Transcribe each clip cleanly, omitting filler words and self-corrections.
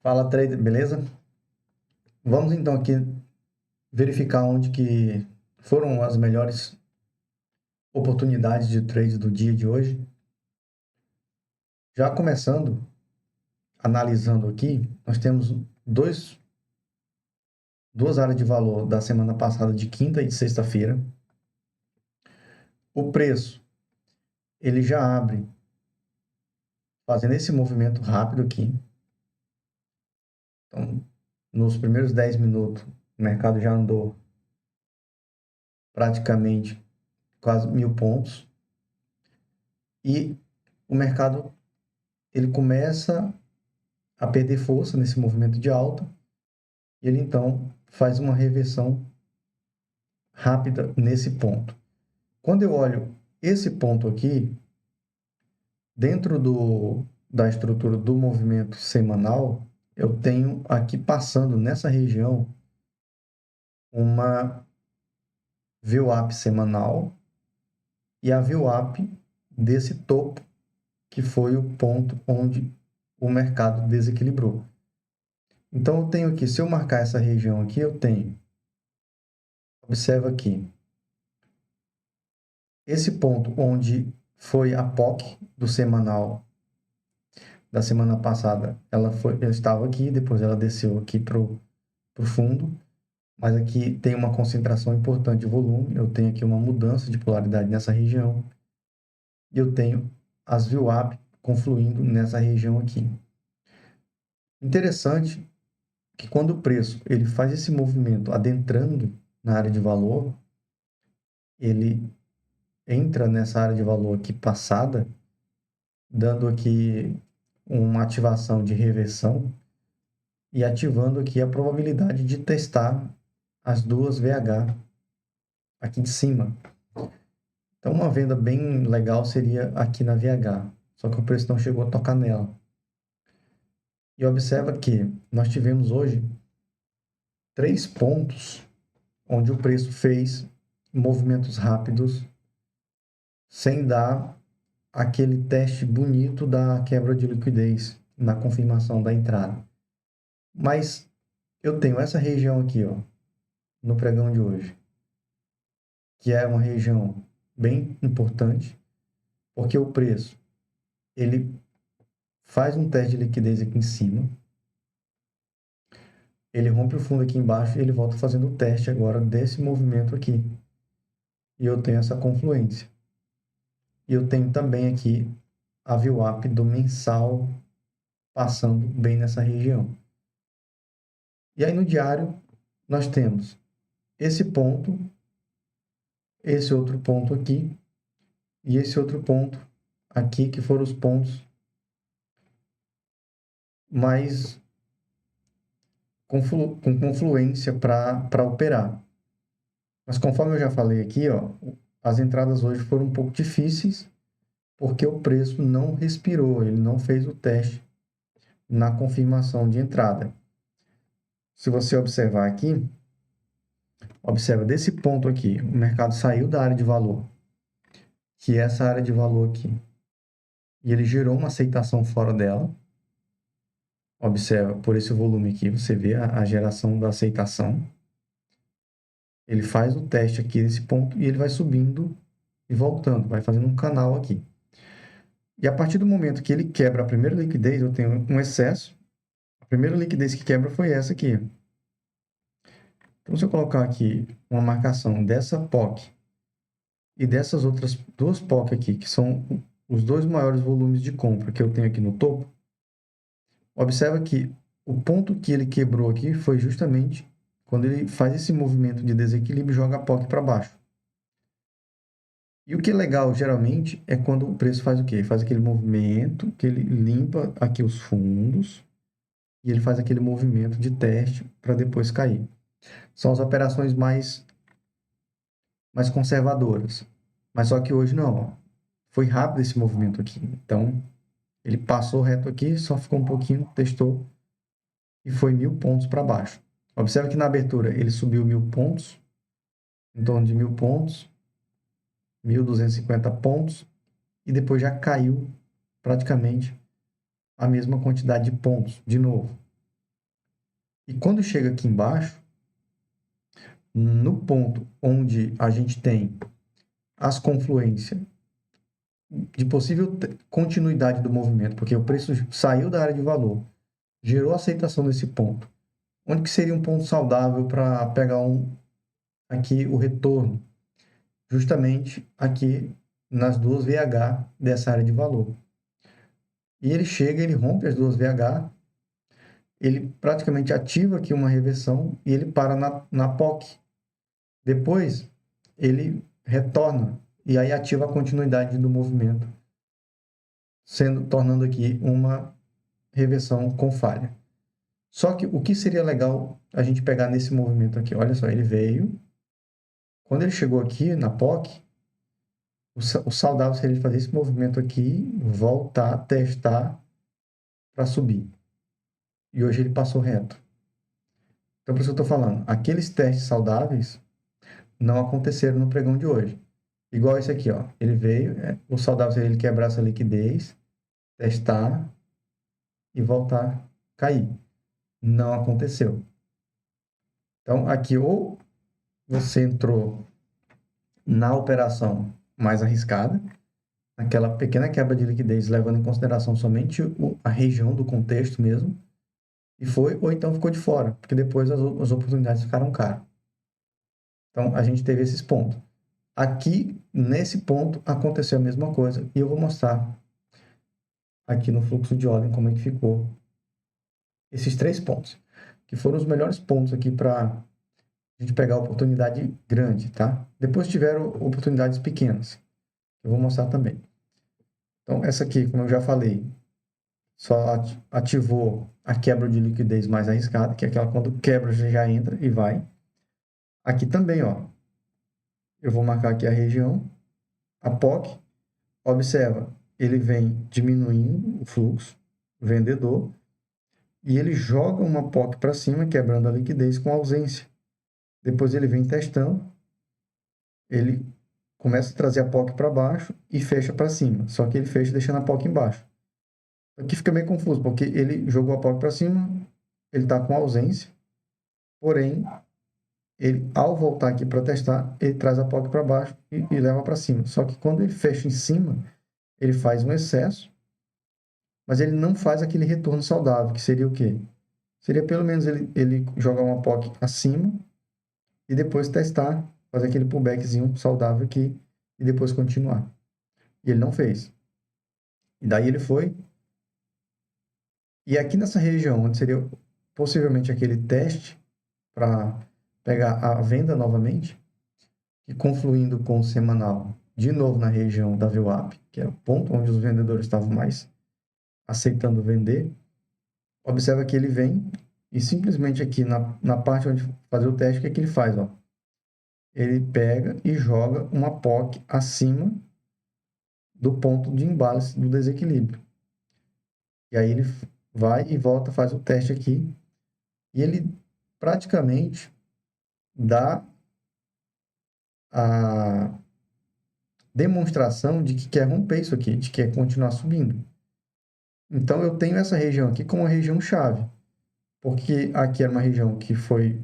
Fala, trader, beleza? Vamos então aqui verificar onde que foram as melhores oportunidades de trade do dia de hoje. Já começando, analisando aqui, nós temos duas áreas de valor da semana passada, de quinta e de sexta-feira. O preço, ele já abre fazendo esse movimento rápido aqui. Então, nos primeiros 10 minutos, o mercado já andou praticamente quase 1.000 pontos. E o mercado, ele começa a perder força nesse movimento de alta, e ele então faz uma reversão rápida nesse ponto. Quando eu olho esse ponto aqui, dentro da estrutura do movimento semanal, eu tenho aqui passando nessa região uma VWAP semanal e a VWAP desse topo, que foi o ponto onde o mercado desequilibrou. Então, eu tenho aqui, se eu marcar essa região aqui, eu tenho, observa aqui, esse ponto onde foi a POC do semanal da semana passada, ela estava aqui, depois ela desceu aqui para o fundo, mas aqui tem uma concentração importante de volume, eu tenho aqui uma mudança de polaridade nessa região, e eu tenho as VWAP confluindo nessa região aqui. Interessante que quando o preço ele faz esse movimento adentrando na área de valor, ele entra nessa área de valor aqui passada, dando aqui uma ativação de reversão e ativando aqui a probabilidade de testar as duas VH aqui de cima. Então, uma venda bem legal seria aqui na VH, só que o preço não chegou a tocar nela. E observa que nós tivemos hoje 3 pontos onde o preço fez movimentos rápidos sem dar aquele teste bonito da quebra de liquidez na confirmação da entrada. Mas eu tenho essa região aqui, ó, no pregão de hoje, que é uma região bem importante, porque o preço ele faz um teste de liquidez aqui em cima, ele rompe o fundo aqui embaixo e ele volta fazendo o teste agora desse movimento aqui. E eu tenho essa confluência. E eu tenho também aqui a VWAP do mensal passando bem nessa região. E aí no diário nós temos esse ponto, esse outro ponto aqui e esse outro ponto aqui, que foram os pontos mais com confluência para operar. Mas conforme eu já falei aqui, ó, as entradas hoje foram um pouco difíceis, porque o preço não respirou, ele não fez o teste na confirmação de entrada. Se você observar aqui, observa desse ponto aqui, o mercado saiu da área de valor, que é essa área de valor aqui, e ele gerou uma aceitação fora dela. Observa, por esse volume aqui, você vê a geração da aceitação. Ele faz o teste aqui nesse ponto e ele vai subindo e voltando, vai fazendo um canal aqui. E a partir do momento que ele quebra a primeira liquidez, eu tenho um excesso. A primeira liquidez que quebra foi essa aqui. Então, se eu colocar aqui uma marcação dessa POC e dessas outras duas POC aqui, que são os dois maiores volumes de compra que eu tenho aqui no topo, observa que o ponto que ele quebrou aqui foi justamente quando ele faz esse movimento de desequilíbrio e joga a POC para baixo. E o que é legal, geralmente, é quando o preço faz o quê? Faz aquele movimento que ele limpa aqui os fundos e ele faz aquele movimento de teste para depois cair. São as operações mais conservadoras. Mas só que hoje não, ó. Foi rápido esse movimento aqui. Então, ele passou reto aqui, só ficou um pouquinho, testou e foi 1.000 pontos para baixo. Observe que na abertura ele subiu 1.000 pontos, em torno de 1.000 pontos, 1.250 pontos, e depois já caiu praticamente a mesma quantidade de pontos, de novo. E quando chega aqui embaixo, no ponto onde a gente tem as confluências de possível continuidade do movimento, porque o preço saiu da área de valor, gerou aceitação desse ponto. Onde que seria um ponto saudável para pegar aqui o retorno? Justamente aqui nas duas VH dessa área de valor. E ele chega, ele rompe as duas VH, ele praticamente ativa aqui uma reversão e ele para na POC. Depois, ele retorna e aí ativa a continuidade do movimento, tornando aqui uma reversão com falha. Só que o que seria legal a gente pegar nesse movimento aqui? Olha só, ele veio, quando ele chegou aqui na POC, o saudável seria ele fazer esse movimento aqui, voltar, testar para subir. E hoje ele passou reto. Então, por isso que eu estou falando, aqueles testes saudáveis não aconteceram no pregão de hoje. Igual esse aqui, ó. Ele veio, o saudável seria ele quebrar essa liquidez, testar e voltar a cair. Não aconteceu. Então, aqui ou você entrou na operação mais arriscada, aquela pequena quebra de liquidez, levando em consideração somente a região do contexto mesmo, e foi, ou então ficou de fora, porque depois as oportunidades ficaram caras. Então, a gente teve esses pontos. Aqui, nesse ponto, aconteceu a mesma coisa, e eu vou mostrar aqui no fluxo de ordem como é que ficou esses 3 pontos, que foram os melhores pontos aqui para a gente pegar a oportunidade grande, tá? Depois tiveram oportunidades pequenas, eu vou mostrar também. Então, essa aqui, como eu já falei, só ativou a quebra de liquidez mais arriscada, que é aquela quando quebra, você já entra e vai. Aqui também, ó, eu vou marcar aqui a região, a POC, observa, ele vem diminuindo o fluxo, vendedor, e ele joga uma POC para cima, quebrando a liquidez com ausência. Depois ele vem testando, ele começa a trazer a POC para baixo e fecha para cima, só que ele fecha deixando a POC embaixo. Aqui fica meio confuso, porque ele jogou a POC para cima, ele está com ausência, porém, ele, ao voltar aqui para testar, ele traz a POC para baixo e leva para cima. Só que quando ele fecha em cima, ele faz um excesso, mas ele não faz aquele retorno saudável, que seria o quê? Seria pelo menos ele jogar uma POC acima e depois testar, fazer aquele pullbackzinho saudável aqui e depois continuar. E ele não fez. E daí ele foi. E aqui nessa região, onde seria possivelmente aquele teste para pegar a venda novamente, e confluindo com o semanal, de novo na região da VWAP, que é o ponto onde os vendedores estavam mais aceitando vender, observa que ele vem e simplesmente aqui na parte onde fazer o teste, o que é que ele faz? Ó? Ele pega e joga uma POC acima do ponto de imbalance do desequilíbrio. E aí ele vai e volta, faz o teste aqui, e ele praticamente dá a demonstração de que quer romper isso aqui, de que quer continuar subindo. Então, eu tenho essa região aqui como uma região chave, porque aqui era uma região que foi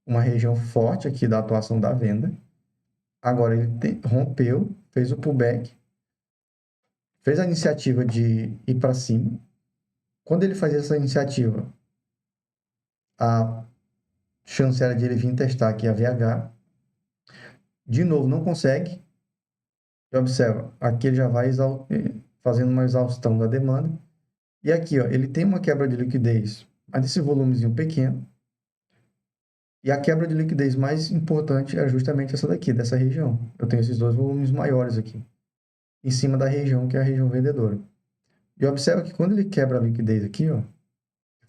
uma região forte aqui da atuação da venda. Agora ele rompeu, fez o pullback, fez a iniciativa de ir para cima. Quando ele fazia essa iniciativa, a chance era de ele vir testar aqui a VH. De novo, não consegue. E observa, aqui ele já vai fazendo uma exaustão da demanda. E aqui, ó, ele tem uma quebra de liquidez, mas esse volumezinho pequeno. E a quebra de liquidez mais importante é justamente essa daqui, dessa região. Eu tenho esses 2 volumes maiores aqui, em cima da região, que é a região vendedora. E observa que quando ele quebra a liquidez aqui, ó,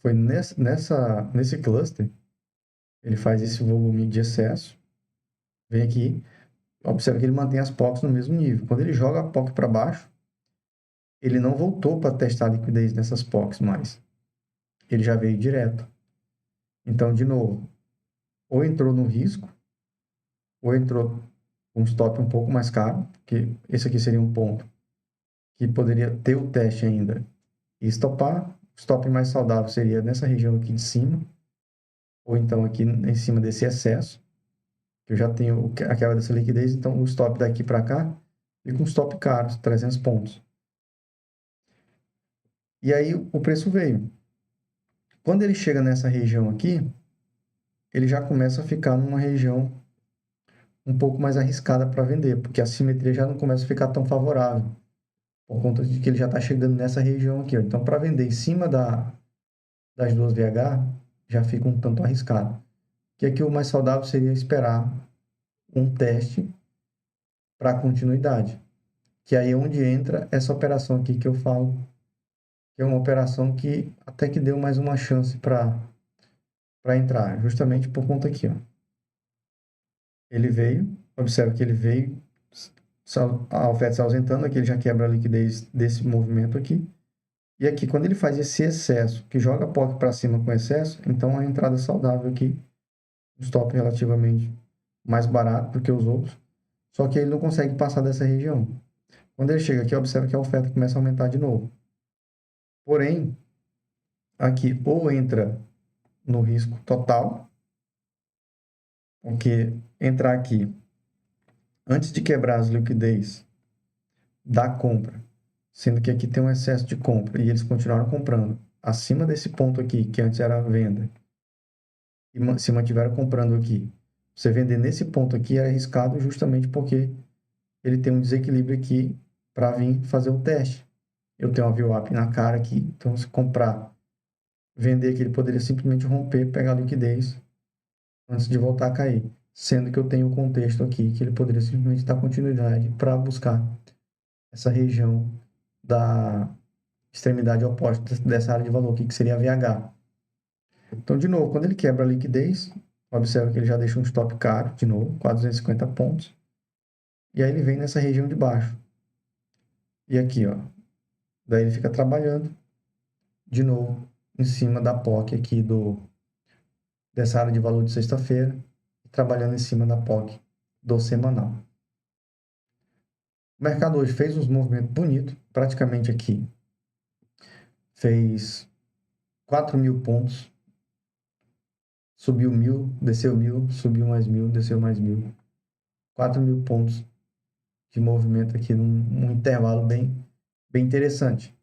foi nesse cluster, ele faz esse volume de excesso, vem aqui, observa que ele mantém as POCs no mesmo nível. Quando ele joga a POC para baixo, ele não voltou para testar a liquidez nessas POCs mais. Ele já veio direto. Então, de novo, ou entrou no risco, ou entrou com um stop um pouco mais caro, porque esse aqui seria um ponto que poderia ter o teste ainda e estopar, stop mais saudável seria nessa região aqui de cima, ou então aqui em cima desse excesso, que eu já tenho a quebra dessa liquidez, então o stop daqui para cá, e com stop caro, 300 pontos. E aí o preço veio. Quando ele chega nessa região aqui, ele já começa a ficar numa região um pouco mais arriscada para vender, porque a simetria já não começa a ficar tão favorável, por conta de que ele já está chegando nessa região aqui. Ó. Então, para vender em cima das duas VH, já fica um tanto arriscado. Que aqui o mais saudável seria esperar um teste para continuidade, que aí é onde entra essa operação aqui que eu falo, que é uma operação que até que deu mais uma chance para entrar, justamente por conta aqui, ó. Ele veio, observa que ele veio, a oferta se ausentando, aqui ele já quebra a liquidez desse movimento aqui. E aqui, quando ele faz esse excesso, que joga a POC para cima com excesso, então a entrada saudável aqui, um stop relativamente mais barato do que os outros, só que ele não consegue passar dessa região. Quando ele chega aqui, observa que a oferta começa a aumentar de novo. Porém, aqui ou entra no risco total, porque entrar aqui antes de quebrar as liquidez da compra, sendo que aqui tem um excesso de compra e eles continuaram comprando acima desse ponto aqui, que antes era a venda, e se mantiveram comprando aqui. Você vender nesse ponto aqui é arriscado justamente porque ele tem um desequilíbrio aqui para vir fazer o teste. Eu tenho uma VWAP na cara aqui, então se comprar, vender aqui, ele poderia simplesmente romper, pegar a liquidez antes de voltar a cair. Sendo que eu tenho o contexto aqui, que ele poderia simplesmente dar continuidade para buscar essa região da extremidade oposta dessa área de valor aqui, que seria a VH. Então, de novo, quando ele quebra a liquidez, observa que ele já deixa um stop caro, de novo, 450 pontos. E aí ele vem nessa região de baixo. E aqui, ó. Daí ele fica trabalhando, de novo, em cima da POC aqui dessa área de valor de sexta-feira, trabalhando em cima da POC do semanal. O mercado hoje fez uns movimentos bonitos, praticamente aqui. Fez 4.000 pontos, subiu 1.000, desceu 1.000, subiu mais 1.000, desceu mais 1.000. 4.000 pontos de movimento aqui num intervalo bem interessante.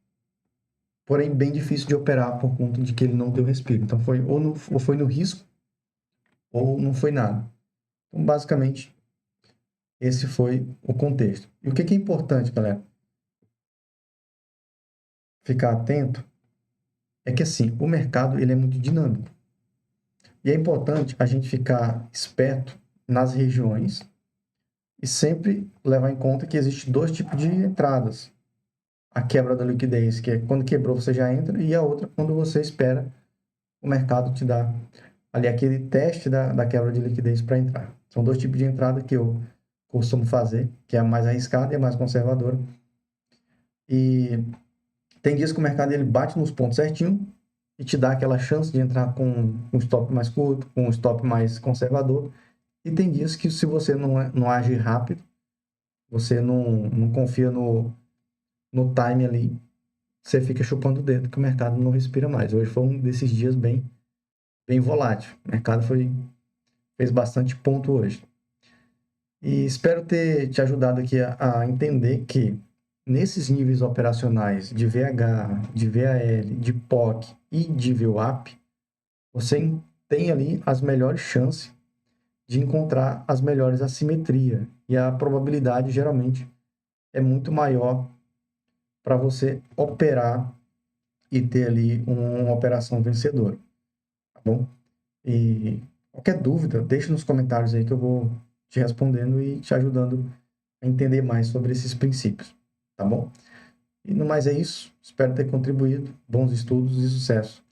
Porém, bem difícil de operar por conta de que ele não deu respiro. Então, ou foi no risco, ou não foi nada. Então, basicamente, esse foi o contexto. E o que é importante, galera? Ficar atento é que, assim, o mercado ele é muito dinâmico. E é importante a gente ficar esperto nas regiões e sempre levar em conta que existem dois tipos de entradas. A quebra da liquidez, que é quando quebrou você já entra, e a outra quando você espera o mercado te dar ali aquele teste da quebra de liquidez para entrar. São dois tipos de entrada que eu costumo fazer, que é a mais arriscada e a mais conservadora. E tem dias que o mercado ele bate nos pontos certinho e te dá aquela chance de entrar com um stop mais curto, com um stop mais conservador. E tem dias que se você não age rápido, você não confia no time ali, você fica chupando o dedo que o mercado não respira mais. Hoje foi um desses dias bem volátil. O mercado fez bastante ponto hoje. E espero ter te ajudado aqui a entender que nesses níveis operacionais de VH, de VAL, de POC e de VWAP, você tem ali as melhores chances de encontrar as melhores assimetrias. E a probabilidade, geralmente, é muito maior para você operar e ter ali uma operação vencedora. Tá bom? E qualquer dúvida, deixa nos comentários aí que eu vou te respondendo e te ajudando a entender mais sobre esses princípios. Tá bom? E no mais é isso. Espero ter contribuído. Bons estudos e sucesso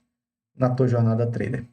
na tua jornada trader.